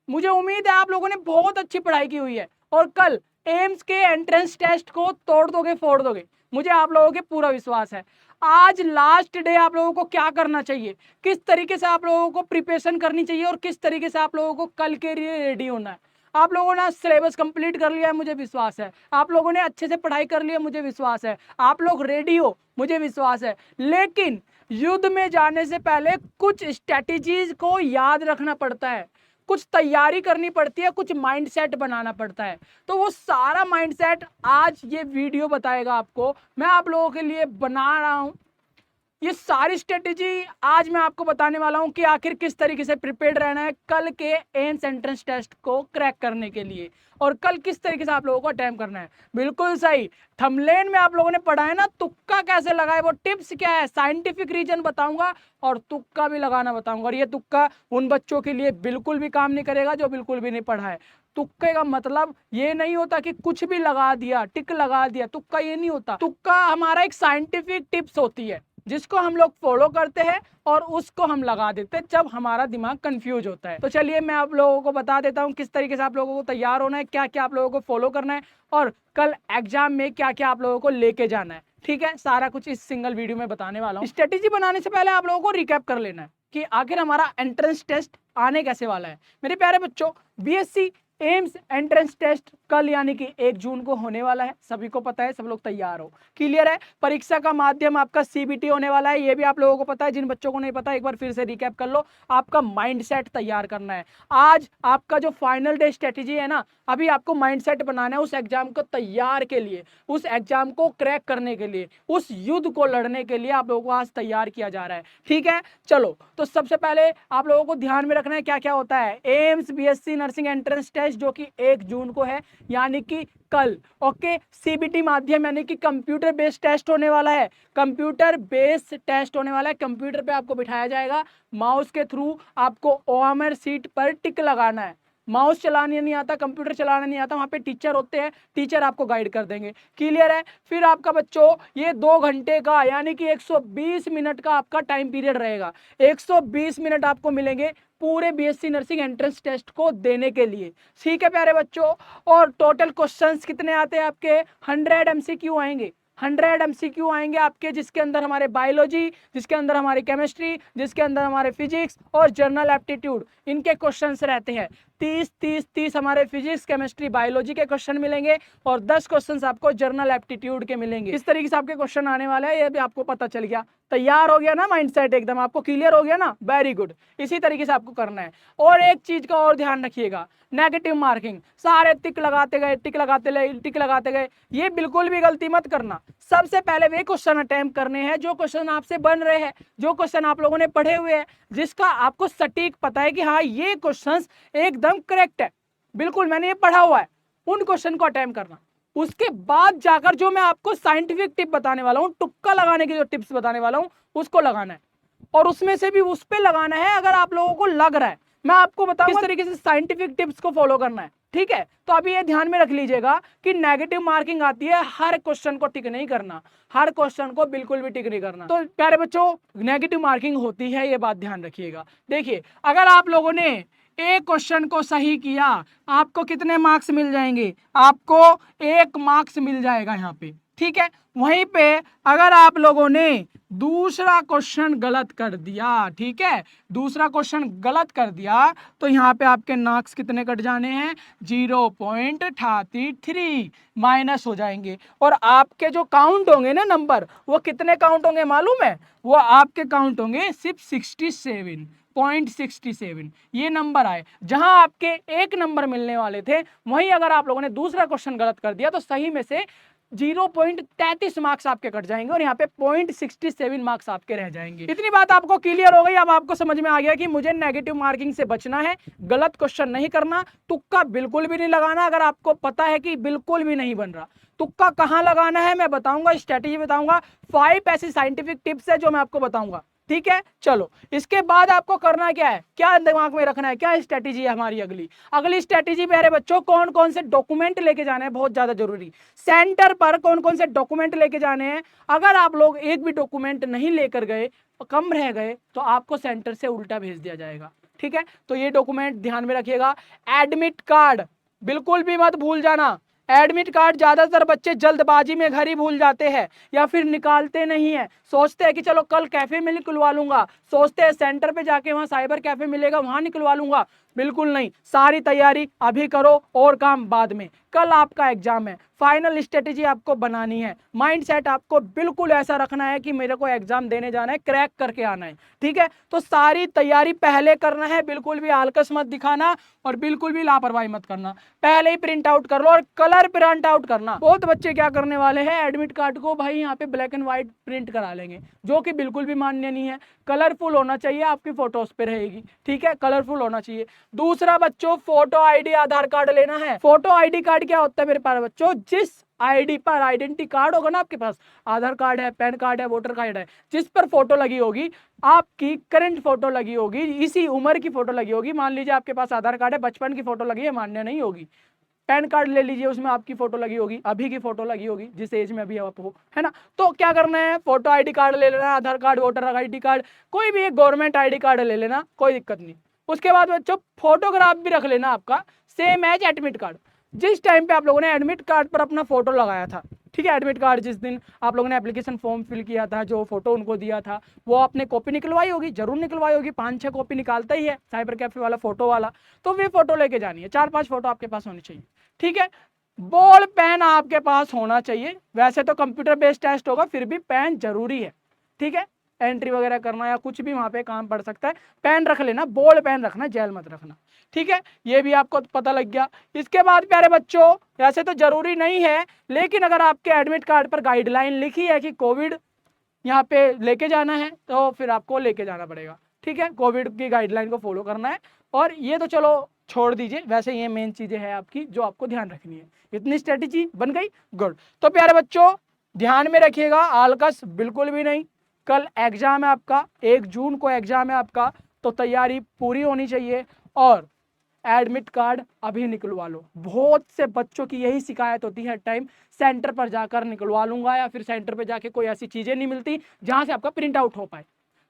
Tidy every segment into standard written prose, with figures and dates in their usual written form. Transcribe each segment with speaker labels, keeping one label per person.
Speaker 1: मुझे उम्मीद है आप लोगों ने बहुत अच्छी पढ़ाई की हुई है और कल एम्स के एंट्रेंस टेस्ट को तोड़ दोगे, फोड़ दोगे, मुझे आप लोगों के पूरा विश्वास है। आज लास्ट डे आप लोगों को क्या करना चाहिए, किस तरीके से आप लोगों को प्रिपरेशन करनी चाहिए और किस तरीके से आप लोगों को कल के लिए रेडी होना है। आप लोगों ने सिलेबस कंप्लीट कर लिया है, मुझे विश्वास है। आप लोगों ने अच्छे से पढ़ाई कर ली है, मुझे विश्वास है। आप लोग रेडी हो, मुझे विश्वास है। लेकिन युद्ध में जाने से पहले कुछ स्ट्रेटेजीज को याद रखना पड़ता है, कुछ तैयारी करनी पड़ती है, कुछ माइंडसेट बनाना पड़ता है। तो वो सारा माइंडसेट आज ये वीडियो बताएगा आपको। मैं आप लोगों के लिए बना रहा हूं ये सारी स्ट्रेटेजी। आज मैं आपको बताने वाला हूं कि आखिर किस तरीके से प्रिपेयर्ड रहना है कल के एम्स एंट्रेंस टेस्ट को क्रैक करने के लिए, और कल किस तरीके से आप लोगों को अटेम्प्ट करना है। बिल्कुल सही, थंबनेल में आप लोगों ने पढ़ा है ना, तुक्का कैसे लगाए, वो टिप्स क्या है, साइंटिफिक रीजन बताऊंगा और तुक्का भी लगाना बताऊंगा। और ये तुक्का उन बच्चों के लिए बिल्कुल भी काम नहीं करेगा जो बिल्कुल भी नहीं पढ़ा है। तुक्के का मतलब ये नहीं होता कि कुछ भी लगा दिया, टिक लगा दिया, तुक्का ये नहीं होता। तुक्का हमारा एक साइंटिफिक टिप्स होती है जिसको हम लोग फॉलो करते हैं और उसको हम लगा देते हैं जब हमारा दिमाग कंफ्यूज होता है। तो चलिए मैं आप लोगों को बता देता हूं किस तरीके से आप लोगों को तैयार होना है, क्या क्या आप लोगों को फॉलो करना है और कल एग्जाम में क्या क्या आप लोगों को लेके जाना है। ठीक है, सारा कुछ इस सिंगल वीडियो में बताने वाला हूं। स्ट्रेटेजी बनाने से पहले आप लोगों को रिकैप कर लेना है कि आखिर हमारा एंट्रेंस टेस्ट आने कैसे वाला है। मेरे प्यारे बच्चों, बीएससी एम्स एंट्रेंस टेस्ट कल यानी कि 1 जून को होने वाला है। सभी को पता है, सब लोग तैयार हो, क्लियर है। परीक्षा का माध्यम आपका सीबीटी होने वाला है, ये भी आप लोगों को पता है। जिन बच्चों को नहीं पता एक बार फिर से रिकैप कर लो। आपका माइंडसेट तैयार करना है। आज आपका जो फाइनल डे स्ट्रेटेजी है ना, अभी आपको माइंडसेट बनाना है उस एग्जाम को तैयार के लिए, उस एग्जाम को क्रैक करने के लिए, उस युद्ध को लड़ने के लिए आप लोगों को आज तैयार किया जा रहा है। ठीक है, चलो तो सबसे पहले आप लोगों को ध्यान में रखना है क्या क्या होता है। AIIMS BSc nursing entrance test जो कि 1 जून को है यानी कि कल। ओके, सीबीटी माध्यम यानी कि कंप्यूटर बेस्ड टेस्ट होने वाला है। कंप्यूटर बेस्ड टेस्ट होने वाला है, कंप्यूटर पे आपको बिठाया जाएगा, माउस के थ्रू आपको ओएमआर सीट पर टिक लगाना है। माउस चलाने नहीं आता, कंप्यूटर चलाना नहीं आता, वहां पे टीचर होते हैं, टीचर आपको गाइड कर देंगे। क्लियर है। फिर आपका बच्चों ये 2 घंटे का यानी कि 120 मिनट का आपका टाइम पीरियड रहेगा। 120 मिनट आपको मिलेंगे पूरे बीएससी नर्सिंग एंट्रेंस टेस्ट को देने के लिए। ठीक है प्यारे बच्चों, और टोटल क्वेश्चंस कितने आते हैं आपके, 100 एमसीक्यू आएंगे। 100 एमसीक्यू आएंगे आपके, जिसके अंदर हमारे बायोलॉजी, जिसके अंदर हमारी केमिस्ट्री, जिसके अंदर हमारे फिजिक्स और जनरल एप्टीट्यूड, इनके क्वेश्चंस रहते हैं। 30 हमारे फिजिक्स केमिस्ट्री बायोलॉजी के क्वेश्चन मिलेंगे और 10 क्वेश्चंस आपको जनरल एप्टीट्यूड के मिलेंगे। इस तरीके से आपके क्वेश्चन आने वाले हैं, ये भी आपको पता चल गया। तैयार हो गया ना, माइंडसेट एकदम आपको क्लियर हो गया ना, वेरी गुड। इसी तरीके से आपको करना है। और एक चीज का और ध्यान रखिएगा, नेगेटिव मार्किंग, सारे टिक लगाते गए, टिक लगाते गए, टिक लगाते गए, ये बिल्कुल भी गलती मत करना। सबसे पहले वे क्वेश्चन अटेम्प्ट करने हैं जो क्वेश्चन आपसे बन रहे हैं, जो क्वेश्चन आप लोगों ने पढ़े हुए हैं, जिसका आपको सटीक पता है कि हाँ ये क्वेश्चंस एकदम करेक्ट है, बिल्कुल मैंने ये पढ़ा हुआ है, उन क्वेश्चन को अटेम्प्ट करना। उसके बाद जाकर जो मैं आपको साइंटिफिक टिप बताने वाला हूं, तुक्का लगाने की जो टिप्स बताने वाला हूं, उसको लगाना है। और उसमें से भी उस पे लगाना है अगर आप लोगों को लग रहा है। मैं आपको बताऊंगा किस तरीके से साइंटिफिक टिप्स को फॉलो करना है। ठीक है, तो अभी ये ध्यान में रख लीजिएगा कि नेगेटिव मार्किंग आती है, हर क्वेश्चन को टिक नहीं करना, हर क्वेश्चन को बिल्कुल भी टिक नहीं करना। तो प्यारे बच्चों नेगेटिव मार्किंग होती है, ये बात ध्यान रखिएगा। देखिए, अगर आप लोगों ने एक क्वेश्चन को सही किया, आपको कितने मार्क्स मिल जाएंगे, आपको 1 मार्क्स मिल जाएगा यहाँ पे। ठीक है, वहीं पे अगर आप लोगों ने दूसरा क्वेश्चन गलत कर दिया, ठीक है, दूसरा क्वेश्चन गलत कर दिया, तो यहाँ पे आपके मार्क्स कितने कट जाने हैं, 0.33 माइनस हो जाएंगे। और आपके जो काउंट होंगे ना नंबर, वो कितने काउंट होंगे मालूम है, वो आपके काउंट होंगे सिर्फ 67.67 ये नंबर आए। जहां आपके 1 नंबर मिलने वाले थे, वहीं अगर आप लोगों ने दूसरा क्वेश्चन गलत कर दिया तो सही में से 0.33 मार्क्स आपके कट जाएंगे और यहाँ पे 0.67 मार्क्स आपके रह जाएंगे। इतनी बात आपको क्लियर हो गई। अब आपको समझ में आ गया कि मुझे नेगेटिव मार्किंग से बचना है, गलत क्वेश्चन नहीं करना, तुक्का बिल्कुल भी नहीं लगाना। अगर आपको पता है कि बिल्कुल भी नहीं बन रहा, तुक्का कहां लगाना है मैं बताऊंगा, स्ट्रेटेजी बताऊंगा, 5 ऐसी साइंटिफिक टिप्स है जो मैं आपको बताऊंगा। ठीक है, चलो इसके बाद आपको करना क्या है, क्या दिमाग में रखना है, क्या स्ट्रेटेजी है हमारी अगली स्ट्रेटेजी प्यारे बच्चों, कौन कौन से डॉक्यूमेंट लेके जाने हैं, बहुत ज्यादा जरूरी। सेंटर पर कौन कौन से डॉक्यूमेंट लेके जाने हैं। अगर आप लोग एक भी डॉक्यूमेंट नहीं लेकर गए, कम रह गए, तो आपको सेंटर से उल्टा भेज दिया जाएगा। ठीक है, तो ये डॉक्यूमेंट ध्यान में रखिएगा। एडमिट कार्ड बिल्कुल भी मत भूल जाना। एडमिट कार्ड ज्यादातर बच्चे जल्दबाजी में घर ही भूल जाते हैं या फिर निकालते नहीं है, सोचते हैं कि चलो कल कैफे में निकलवा लूंगा, सोचते हैं सेंटर पे जाके वहां साइबर कैफे मिलेगा वहां निकलवा लूंगा। बिल्कुल नहीं, सारी तैयारी अभी करो और काम बाद में। कल आपका एग्जाम है, फाइनल स्ट्रेटेजी आपको बनानी है, माइंडसेट आपको बिल्कुल ऐसा रखना है कि मेरे को एग्जाम देने जाना है, क्रैक करके आना है। ठीक है, तो सारी तैयारी पहले करना है, बिल्कुल भी आलकस मत दिखाना और बिल्कुल भी लापरवाही मत करना। पहले ही प्रिंट आउट कर लो और कलर प्रिंट आउट करना। बहुत बच्चे क्या करने वाले हैं, एडमिट कार्ड को भाई यहाँ पे ब्लैक एंड व्हाइट प्रिंट करा लेंगे, जो कि बिल्कुल भी मान्य नहीं है। कलरफुल होना चाहिए, आपकी फोटोज पे रहेगी। ठीक है, कलरफुल होना चाहिए। दूसरा बच्चों, फोटो आईडी आधार कार्ड लेना है। फोटो आईडी कार्ड क्या होता है मेरे पास बच्चों, जिस आईडी पर आइडेंटिटी कार्ड होगा ना आपके पास, आधार कार्ड है, पैन कार्ड है, वोटर कार्ड है, जिस पर फोटो लगी होगी, आपकी करंट फोटो लगी होगी, इसी उम्र की फोटो लगी होगी। मान लीजिए आपके पास आधार कार्ड है, बचपन की फोटो लगी है, मान्य नहीं होगी। पैन कार्ड ले लीजिए, उसमें आपकी फोटो लगी होगी, अभी की फोटो लगी होगी, जिस एज में अभी आप हो, है ना। तो क्या करना है, फोटो आईडी कार्ड ले लेना, आधार कार्ड, वोटर आईडी कार्ड, कोई भी एक गवर्नमेंट आईडी कार्ड ले लेना, कोई दिक्कत नहीं। उसके बाद बच्चों फोटोग्राफ भी रख लेना आपका, सेम एज एडमिट कार्ड। जिस टाइम पे आप लोगों ने एडमिट कार्ड पर अपना फोटो लगाया था, ठीक है, एडमिट कार्ड जिस दिन आप लोगों ने एप्लीकेशन फॉर्म फिल किया था, जो फोटो उनको दिया था, वो आपने कॉपी निकलवाई होगी, जरूर निकलवाई होगी, 5-6 कॉपी निकालता ही है साइबर कैफे वाला फोटो वाला। तो वे फोटो लेके जानी है, 4-5 फोटो आपके पास होनी चाहिए। ठीक है, बॉल पेन आपके पास होना चाहिए। वैसे तो कंप्यूटर बेस्ड टेस्ट होगा, फिर भी पेन जरूरी है। ठीक है, एंट्री वगैरह करना या कुछ भी वहां पे काम पड़ सकता है, पेन रख लेना, बॉल पेन रखना, जेल मत रखना। ठीक है, ये भी आपको पता लग गया। इसके बाद प्यारे बच्चों, वैसे तो जरूरी नहीं है, लेकिन अगर आपके एडमिट कार्ड पर गाइडलाइन लिखी है कि कोविड यहाँ पे लेके जाना है, तो फिर आपको लेके जाना पड़ेगा। ठीक है, कोविड की गाइडलाइन को फॉलो करना है। और ये तो चलो छोड़ दीजिए, वैसे ये मेन चीजें हैं आपकी जो आपको ध्यान रखनी है। इतनी स्ट्रेटेजी बन गई, गुड। तो प्यारे बच्चों ध्यान में रखिएगा, आलकस बिल्कुल भी नहीं। कल एग्जाम है आपका, 1 जून को एग्जाम है आपका, तो तैयारी पूरी होनी चाहिए। और एडमिट कार्ड अभी निकलवा लो। बहुत से बच्चों की यही शिकायत होती है, टाइम सेंटर पर जाकर निकलवा लूंगा, या फिर सेंटर पर जाके कोई ऐसी चीजें नहीं मिलती जहां से आपका प्रिंट आउट हो पाए।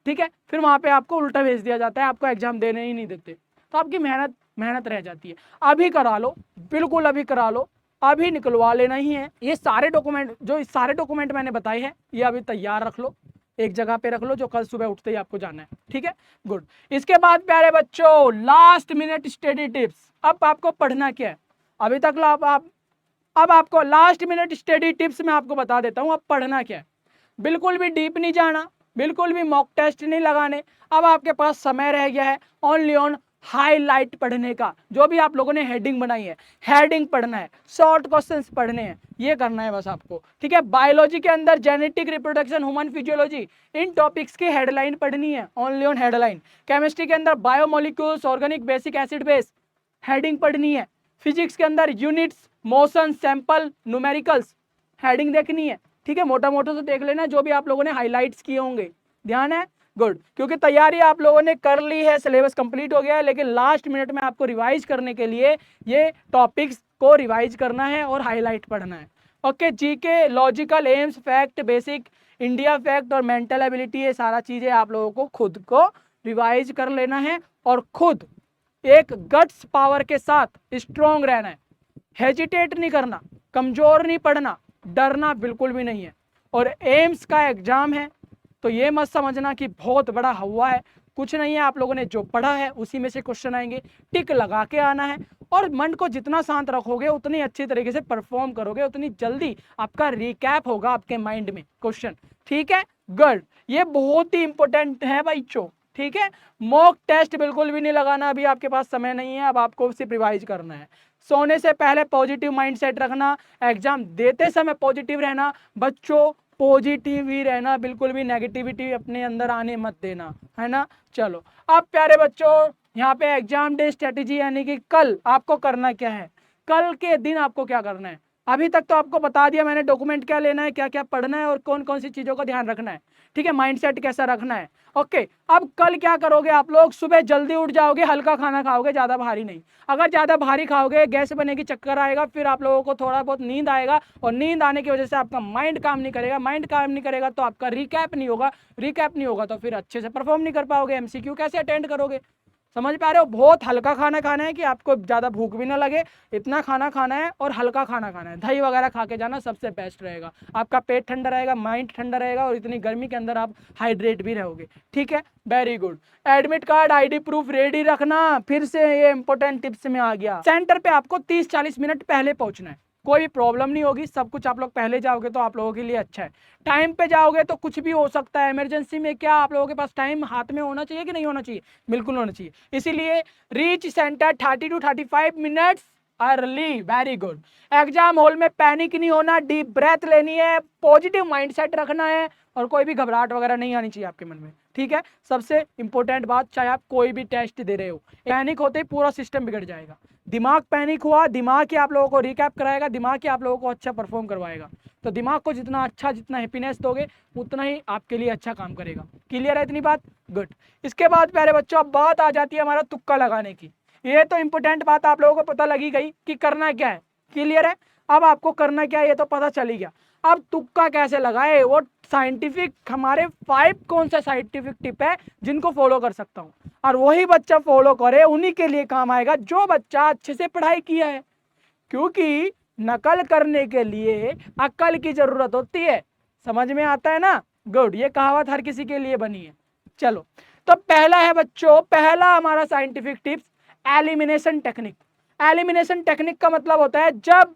Speaker 1: ठीक है, फिर वहां पे आपको उल्टा भेज दिया जाता है, आपको एग्जाम देने ही नहीं देते, तो आपकी मेहनत रह जाती है। अभी करा लो, बिल्कुल अभी करा लो, अभी निकलवा लेना ही है। ये सारे डॉक्यूमेंट मैंने बताए हैं, ये अभी तैयार रख लो, एक जगह पे रख लो, जो कल सुबह उठते ही आपको जाना है। ठीक है, गुड। इसके बाद प्यारे बच्चों, लास्ट मिनट स्टडी टिप्स। अब आपको पढ़ना क्या है, अभी तक अब आपको लास्ट मिनट स्टडी टिप्स में आपको बता देता हूं, अब पढ़ना क्या है। बिल्कुल भी डीप नहीं जाना, बिल्कुल भी मॉक टेस्ट नहीं लगाने। अब आपके पास समय रह गया है ओनली ऑन हाईलाइट पढ़ने का। जो भी आप लोगों ने हेडिंग बनाई है, हेडिंग पढ़ना है, शॉर्ट क्वेश्चंस पढ़ने हैं, ये करना है बस आपको। ठीक है, बायोलॉजी के अंदर जेनेटिक, रिप्रोडक्शन, ह्यूमन फिजियोलॉजी, इन टॉपिक्स की हेडलाइन पढ़नी है, ओनली ऑन हेडलाइन। केमिस्ट्री के अंदर biomolecules, organic, basic, acid base, heading पढ़नी है। फिजिक्स के अंदर units, motion, sample, numericals, heading देखनी है। ठीक है, मोटा मोटा से देख लेना जो भी आप लोगों ने हाईलाइट्स किए होंगे, ध्यान है, गुड। क्योंकि तैयारी आप लोगों ने कर ली है, सिलेबस कंप्लीट हो गया है, लेकिन लास्ट मिनट में आपको रिवाइज करने के लिए ये टॉपिक्स को रिवाइज करना है और हाईलाइट पढ़ना है। Okay, GK, logical, AIIMS, fact, basic, India fact और मेंटल एबिलिटी, ये सारा चीजें आप लोगों को खुद को रिवाइज कर लेना है और खुद एक गट्स पावर के साथ स्ट्रॉन्ग रहना है। हेजिटेट नहीं करना, कमजोर नहीं पढ़ना, डरना बिल्कुल भी नहीं है। और एम्स का एग्जाम है, तो ये मत समझना कि बहुत बड़ा हुआ है, कुछ नहीं है। आप लोगों ने जो पढ़ा है उसी में से क्वेश्चन आएंगे, टिक लगा के आना है। और मन को जितना शांत रखोगे, उतनी अच्छी तरीके से परफॉर्म करोगे, उतनी जल्दी आपका रिकैप होगा आपके माइंड में क्वेश्चन। ठीक है, गुड। ये बहुत ही इंपॉर्टेंट है बच्चों। ठीक है, मॉक टेस्ट बिल्कुल भी नहीं लगाना, अभी आपके पास समय नहीं है, अब आपको सिर्फ रिवाइज करना है। सोने से पहले पॉजिटिव माइंडसेट रखना, एग्जाम देते समय पॉजिटिव रहना बच्चों, पॉजिटिव ही रहना, बिल्कुल भी नेगेटिविटी अपने अंदर आने मत देना, है ना। चलो, अब प्यारे बच्चों यहाँ पे एग्जाम डे स्ट्रेटेजी, यानी कि कल आपको करना क्या है, कल के दिन आपको क्या करना है। अभी तक तो आपको बता दिया मैंने, डॉक्यूमेंट क्या लेना है, क्या क्या पढ़ना है और कौन कौन सी चीजों का ध्यान रखना है। ठीक है, माइंडसेट कैसा रखना है। ओके, अब कल क्या करोगे आप लोग, सुबह जल्दी उठ जाओगे, हल्का खाना खाओगे, ज्यादा भारी नहीं। अगर ज्यादा भारी खाओगे, गैस बनेगी, चक्कर आएगा, फिर आप लोगों को थोड़ा बहुत नींद आएगा, और नींद आने की वजह से आपका माइंड काम नहीं करेगा, माइंड काम नहीं करेगा तो आपका रिकैप नहीं होगा, रिकैप नहीं होगा तो फिर अच्छे से परफॉर्म नहीं कर पाओगे, एमसीक्यू कैसे अटेंड करोगे। समझ पा रहे हो? बहुत हल्का खाना खाना है कि आपको ज़्यादा भूख भी ना लगे, इतना खाना खाना है और हल्का खाना खाना है। दही वगैरह खा के जाना सबसे बेस्ट रहेगा, आपका पेट ठंडा रहेगा, माइंड ठंडा रहेगा और इतनी गर्मी के अंदर आप हाइड्रेट भी रहोगे। ठीक है, very good. Admit card ID proof ready रखना, फिर से ये इंपॉर्टेंट टिप्स में आ गया। सेंटर पे आपको 30-40 मिनट पहले पहुंचना है, कोई भी प्रॉब्लम नहीं होगी, सब कुछ आप लोग पहले जाओगे तो आप लोगों के लिए अच्छा है। टाइम पे जाओगे तो कुछ भी हो सकता है, इमरजेंसी में क्या आप लोगों के पास टाइम हाथ में होना चाहिए कि नहीं होना चाहिए? बिल्कुल होना चाहिए। इसीलिए reach centre 30 to 35 minutes early, very good. Exam hall में पैनिक नहीं होना, डीप ब्रेथ लेनी है, पॉजिटिव माइंडसेट रखना है और कोई भी घबराहट वगैरह नहीं आनी चाहिए आपके मन में। ठीक है, सबसे इंपॉर्टेंट बात, चाहे आप कोई भी टेस्ट दे रहे हो, पैनिक होते ही पूरा सिस्टम बिगड़ जाएगा। दिमाग पैनिक हुआ, दिमाग ही आप लोगों को रिकैप कराएगा, दिमाग ही आप लोगों को अच्छा परफॉर्म करवाएगा। तो दिमाग को जितना अच्छा, जितना हैप्पीनेस दोगे उतना ही आपके लिए अच्छा काम करेगा। क्लियर है इतनी बात? गुड। इसके बाद प्यारे बच्चों अब बात आ जाती है हमारा तुक्का लगाने की। ये तो इंपॉर्टेंट बात आप लोगों को पता लगी गई कि करना क्या है। क्लियर है? अब आपको करना क्या है ये तो पता चल ही गया। अब तुक्का कैसे लगाए, वो साइंटिफिक हमारे 5 कौन सा साइंटिफिक टिप है जिनको फॉलो कर सकता हूँ, और वही बच्चा फॉलो करे, उन्हीं के लिए काम आएगा जो बच्चा अच्छे से पढ़ाई किया है। क्योंकि नकल करने के लिए अक्ल की जरूरत होती है। समझ में आता है ना? गुड। ये कहावत हर किसी के लिए बनी है। चलो, तो पहला है बच्चों, पहला हमारा scientific tips, elimination technique. Elimination technique का मतलब होता है जब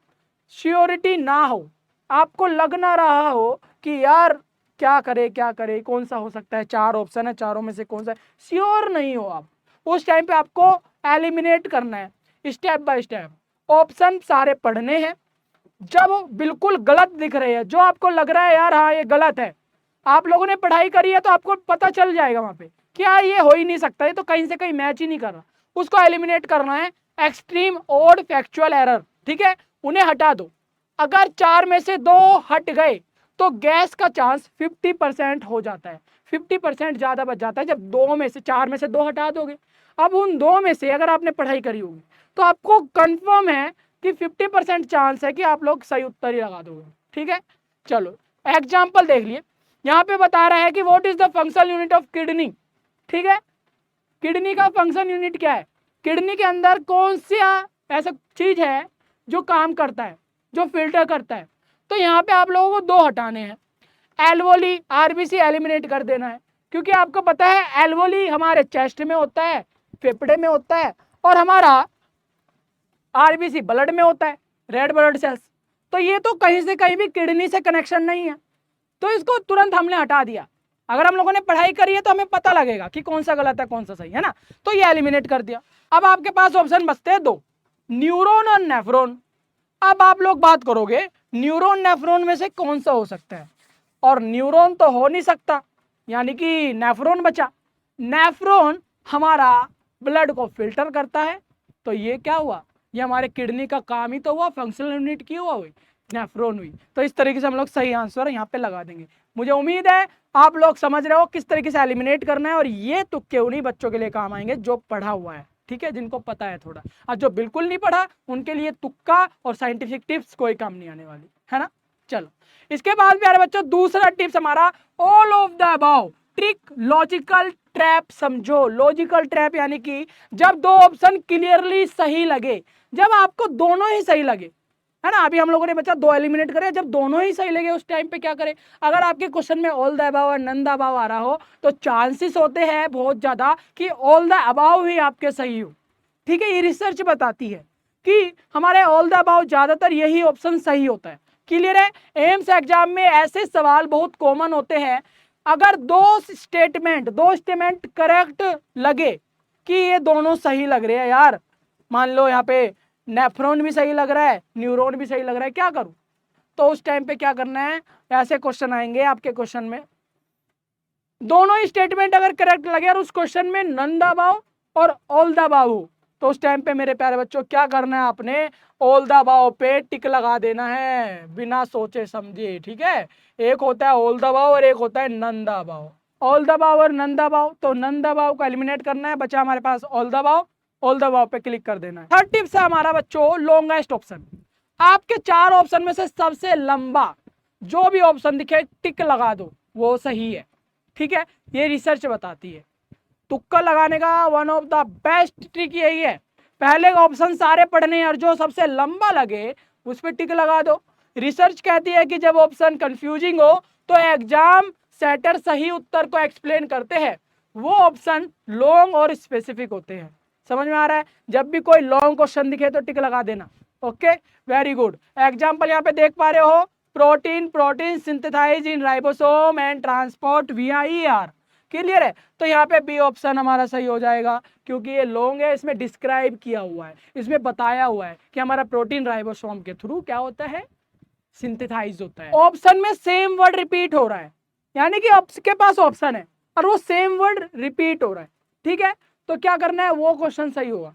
Speaker 1: श्योरिटी ना हो, आपको लग ना रहा हो कि यार क्या करे, कौन सा हो सकता है, 4 ऑप्शन है, चारों में से कौन सा है, श्योर नहीं हो आप, उस टाइम पे आपको एलिमिनेट करना है स्टेप बाय स्टेप। ऑप्शन सारे पढ़ने हैं, जब बिल्कुल गलत दिख रहे हैं, जो आपको लग रहा है यार हाँ ये गलत है, आप लोगों ने पढ़ाई करी है तो आपको पता चल जाएगा वहां पे क्या ये हो ही नहीं सकता, ये तो कहीं से कहीं मैच ही नहीं कर रहा, उसको एलिमिनेट करना है। एक्सट्रीम ओड फैक्चुअल एरर, ठीक है, उन्हें हटा दो। अगर 4 में से 2 हट गए तो गैस का चांस 50% हो जाता है, 50% ज्यादा बच जाता है जब 4 में से 2 हटा दोगे। अब उन 2 में से अगर आपने पढ़ाई करी होगी तो आपको कंफर्म है कि 50% चांस है कि आप लोग सही उत्तर ही लगा दोगे। ठीक है, चलो एग्जाम्पल देख लिए। यहाँ पे बता रहा है कि what is the functional unit of kidney. ठीक है, किडनी का फंक्शन यूनिट क्या है, किडनी के अंदर कौन सा ऐसा चीज है जो काम करता है, जो फिल्टर करता है। तो यहाँ पे आप लोगों को 2 हटाने हैं, एल्वोली आरबीसी एलिमिनेट कर देना है, क्योंकि आपको पता है एल्वोली हमारे चेस्ट में होता है, फेफड़े में होता है, और हमारा आरबीसी ब्लड में होता है, रेड ब्लड सेल्स। तो ये तो कहीं से कहीं भी किडनी से कनेक्शन नहीं है, तो इसको तुरंत हमने हटा दिया। अगर हम लोगों ने पढ़ाई करी है तो हमें पता लगेगा कि कौन सा गलत है कौन सा सही है ना, तो ये एलिमिनेट कर दिया। अब आपके पास ऑप्शन बचते हैं 2, न्यूरॉन और नेफ्रॉन। अब आप लोग बात करोगे न्यूरॉन नेफ्रॉन में से कौन सा हो सकता है, और न्यूरॉन तो हो नहीं सकता, यानी कि नेफ्रॉन बचा। नेफ्रॉन हमारा ब्लड को फिल्टर करता है, तो ये क्या हुआ, ये हमारे किडनी का काम ही तो हुआ, फंक्शनल यूनिट की हुआ हुई, नेफ्रॉन हुई। तो इस तरीके से हम लोग सही आंसर यहाँ पे लगा देंगे। मुझे उम्मीद है आप लोग समझ रहे हो किस तरीके से एलिमिनेट करना है, और ये तुक्के उन्हीं बच्चों के लिए काम आएंगे जो पढ़ा हुआ है, ठीक है, जिनको पता है थोड़ा, और जो बिल्कुल नहीं पढ़ा उनके लिए तुक्का और साइंटिफिक टिप्स कोई काम नहीं आने वाली है ना। चलो, इसके बाद प्यारे बच्चों दूसरा टिप्स हमारा, all of the above trick logical trap समझो। लॉजिकल ट्रैप यानी कि जब 2 ऑप्शन क्लियरली सही लगे, जब आपको दोनों ही सही लगे, है ना, अभी हम लोगों ने बच्चा 2 एलिमिनेट करे, जब दोनों ही सही लगे उस टाइम पे क्या करें। अगर आपके क्वेश्चन में ऑल द अबव और नन द अबव आ रहा हो तो चांसेस होते हैं बहुत ज्यादा कि ऑल द अबव ही आपके सही हो। ठीक है, ये रिसर्च बताती है कि हमारे ऑल द अबव ज्यादातर यही ऑप्शन सही होता है। क्लियर है? एम्स एग्जाम में ऐसे सवाल बहुत कॉमन होते हैं, अगर 2 स्टेटमेंट करेक्ट लगे कि ये दोनों सही लग रहे हैं यार, मान लो यहाँ पे नेफ्रॉन भी सही लग रहा है, न्यूरॉन भी सही लग रहा है, क्या करूं, तो उस टाइम पे क्या करना है, ऐसे क्वेश्चन आएंगे आपके क्वेश्चन में, दोनों ही स्टेटमेंट अगर करेक्ट लगे और उस क्वेश्चन में नन द अबव और ऑल द अबव हो, तो उस टाइम पे मेरे प्यारे बच्चों क्या करना है, आपने ऑल द अबव पे टिक लगा देना है बिना सोचे समझे। ठीक है, एक होता है ऑल द अबव और एक होता है none the above. All the above और नन द अबव, तो नन द अबव को एलिमिनेट करना है, बचा हमारे पास all the above, all the above पे क्लिक कर देना है। थर्ड टिप्स है हमारा बच्चों लॉन्गेस्ट ऑप्शन। आपके 4 ऑप्शन में से सबसे लंबा जो भी ऑप्शन दिखे टिक लगा दो, वो सही है। ठीक है, ये रिसर्च बताती है। तुक्का लगाने का one of the best trick यही है, पहले ऑप्शन सारे पढ़ने और जो सबसे लंबा लगे उस पर टिक लगा दो। रिसर्च कहती है कि जब ऑप्शन कंफ्यूजिंग हो तो एग्जाम सेटर सही उत्तर को एक्सप्लेन करते हैं, वो ऑप्शन लॉन्ग और स्पेसिफिक होते हैं। समझ में आ रहा है? जब भी कोई लॉन्ग क्वेश्चन दिखे तो टिक लगा देना। Okay, very good. एग्जाम्पल यहाँ पे देख पा रहे हो, protein synthesize in ribosome and transport via ER. Clear है? तो यहाँ पे बी ऑप्शन हमारा सही हो जाएगा, क्योंकि ये लॉन्ग है, इसमें डिस्क्राइब किया हुआ है, इसमें बताया हुआ है कि हमारा प्रोटीन राइबोसोम के थ्रू क्या होता है, सिंथेसाइज होता है। ऑप्शन में सेम वर्ड रिपीट हो रहा है, यानी कि आपके पास ऑप्शन है और वो सेम वर्ड रिपीट हो रहा है। ठीक है, तो क्या करना है, वो क्वेश्चन सही होगा।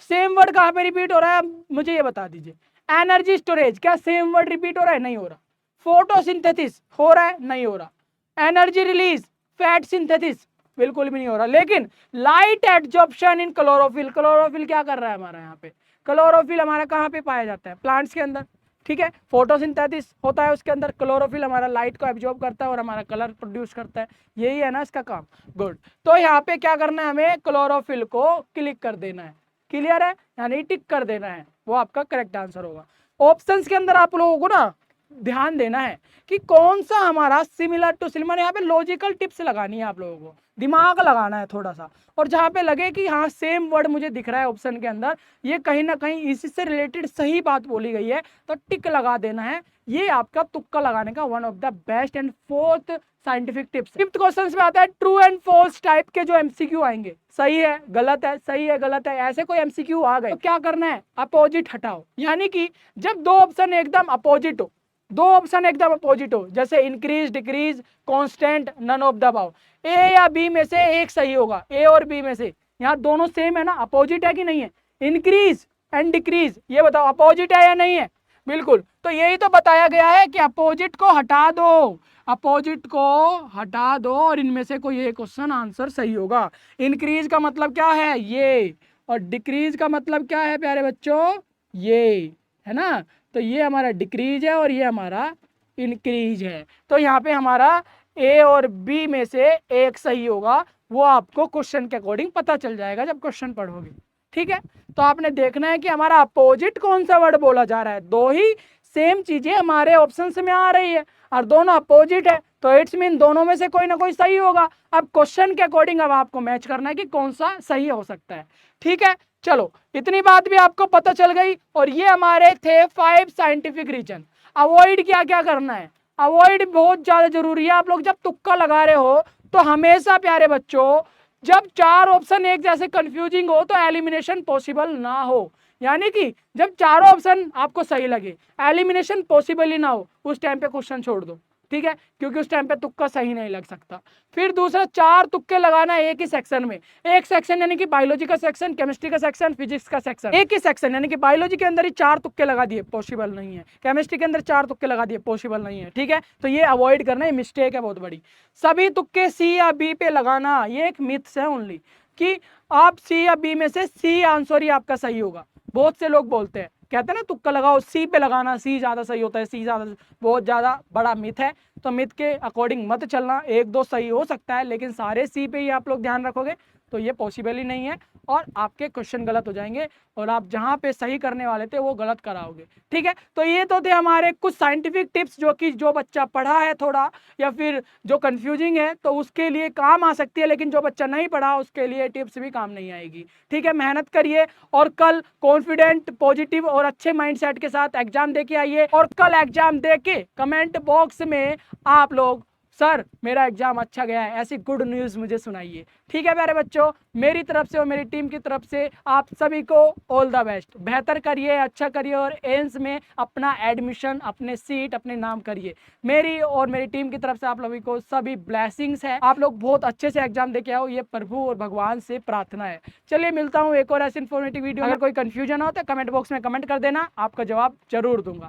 Speaker 1: सेम वर्ड कहाँ पे रिपीट हो रहा है, मुझे ये बता दीजिए। एनर्जी स्टोरेज, क्या सेम वर्ड रिपीट हो रहा है? नहीं हो रहा। फोटोसिंथेसिस हो रहा है? नहीं हो रहा। एनर्जी रिलीज, फैट सिंथेसिस, बिल्कुल भी नहीं हो रहा। लेकिन light absorption in chlorophyll, chlorophyll क्या कर रहा है हमारा यहाँ पे? क्लोरोफिल हमारा कहाँ पे पाया जाता है? प्लांट्स के अंदर। ठीक है, फोटोसिंथेसिस होता है उसके अंदर, क्लोरोफिल हमारा लाइट को एब्जॉर्ब करता है और हमारा कलर प्रोड्यूस करता है, यही है ना इसका काम। गुड, तो यहाँ पे क्या करना है, हमें क्लोरोफिल को क्लिक कर देना है। क्लियर है? यानी टिक कर देना है, वो आपका करेक्ट आंसर होगा। ऑप्शंस के अंदर आप लोगों को ना ध्यान देना है कि कौन सा हमारा सिमिलर टू सिमिलर, यहाँ पे लॉजिकल टिप्स लगानी है, आप लोगों को दिमाग लगाना है थोड़ा सा, और जहाँ पे लगे कि हाँ सेम वर्ड मुझे दिख रहा है ऑप्शन के अंदर, ये कहीं ना कहीं इसी से रिलेटेड सही बात बोली गई है, तो टिक लगा देना है। ये आपका तुक्का लगाने का one of the best and fourth scientific tips. Fifth question में आता है ट्रू एंड फॉल्स टाइप के जो एमसीक्यू आएंगे, सही है गलत है, सही है गलत है, ऐसे कोई एमसीक्यू आ गए तो क्या करना है, अपोजिट हटाओ। यानी कि जब दो ऑप्शन एकदम अपोजिट हो, दो ऑप्शन एकदम अपोजिट हो, जैसे increase, decrease, constant, none of the above, A या बी में से एक सही होगा, ए और बी में से। यहाँ दोनों सेम है ना, अपोजिट है कि नहीं है? इंक्रीज एंड डिक्रीज, ये बताओ अपोजिट है या नहीं है? बिल्कुल, तो यही तो बताया गया है कि अपोजिट को हटा दो, अपोजिट को हटा दो और इनमें से कोई एक क्वेश्चन आंसर सही होगा। इंक्रीज का मतलब क्या है? ये, और डिक्रीज का मतलब क्या है प्यारे बच्चों? ये है ना, तो ये हमारा डिक्रीज है और ये हमारा इंक्रीज है। तो यहाँ पे हमारा ए और बी में से एक सही होगा, वो आपको क्वेश्चन के अकॉर्डिंग पता चल जाएगा जब क्वेश्चन पढ़ोगे। ठीक है, तो आपने देखना है कि हमारा अपोजिट कौन सा वर्ड बोला जा रहा है। दो ही सेम चीजें हमारे ऑप्शन में आ रही है और दोनों अपोजिट है, तो इट्स मीन दोनों में से कोई ना कोई सही होगा। अब क्वेश्चन के अकॉर्डिंग अब आपको मैच करना है कि कौन सा सही हो सकता है। ठीक है, चलो इतनी बात भी आपको पता चल गई। और ये हमारे थे 5 साइंटिफिक रीजन। अवॉइड क्या क्या करना है, अवॉइड बहुत ज्यादा जरूरी है। आप लोग जब तुक्का लगा रहे हो तो हमेशा प्यारे बच्चों, जब 4 ऑप्शन एक जैसे कंफ्यूजिंग हो तो एलिमिनेशन पॉसिबल ना हो। यानी कि जब चारों ऑप्शन आपको सही लगे, एलिमिनेशन पॉसिबल ही ना हो, उस टाइम पे क्वेश्चन छोड़ दो। ठीक है, क्योंकि उस टाइम पे तुक्का सही नहीं लग सकता। फिर दूसरा, 4 तुक्के लगाना है एक ही सेक्शन में। एक सेक्शन यानी कि बायोलॉजी का सेक्शन, केमिस्ट्री का सेक्शन, फिजिक्स का सेक्शन, एक ही सेक्शन यानी कि बायोलॉजी के अंदर ही 4 तुक्के लगा दिए, पॉसिबल नहीं है। केमिस्ट्री के अंदर 4 तुक्के लगा दिए, पॉसिबल नहीं है। ठीक है, तो ये अवॉइड करना, ये मिस्टेक है बहुत बड़ी। सभी तुक्के सी या बी पे लगाना, ये एक मिथ्स है ओनली, कि आप सी या बी में से सी आंसर ही आपका सही होगा। बहुत से लोग बोलते हैं, कहते हैं ना तुक्का लगाओ, सी पे लगाना, सी ज्यादा सही होता है, सी ज्यादा, बहुत ज्यादा बड़ा मिथ है। तो मिथ के अकॉर्डिंग मत चलना, एक दो सही हो सकता है, लेकिन सारे सी पे ही आप लोग ध्यान रखोगे तो ये पॉसिबल ही नहीं है और आपके क्वेश्चन गलत हो जाएंगे और आप जहां पे सही करने वाले थे वो गलत कराओगे। ठीक है, तो ये तो थे हमारे कुछ साइंटिफिक टिप्स, जो कि जो बच्चा पढ़ा है थोड़ा या फिर जो कंफ्यूजिंग है तो उसके लिए काम आ सकती है, लेकिन जो बच्चा नहीं पढ़ा उसके लिए टिप्स भी काम नहीं आएगी। ठीक है, मेहनत करिए और कल कॉन्फिडेंट, पॉजिटिव और अच्छे माइंडसेट के साथ एग्जाम दे के आइए। और कल एग्जाम दे के कमेंट बॉक्स में आप लोग, सर मेरा एग्जाम अच्छा गया है, ऐसी गुड न्यूज़ मुझे सुनाइए। ठीक है प्यारे बच्चों, मेरी तरफ से और मेरी टीम की तरफ से आप सभी को ऑल द बेस्ट। बेहतर करिए, अच्छा करिए और एम्स में अपना एडमिशन, अपने सीट, अपने नाम करिए। मेरी और मेरी टीम की तरफ से आप लोगों को सभी ब्लेसिंग्स है। आप लोग बहुत अच्छे से एग्जाम दे के आओ, ये प्रभु और भगवान से प्रार्थना है। चलिए मिलता हूँ एक और ऐसी इन्फॉर्मेटिव वीडियो। अगर कोई कन्फ्यूजन हो तो कमेंट बॉक्स में कमेंट कर देना, आपका जवाब जरूर दूंगा।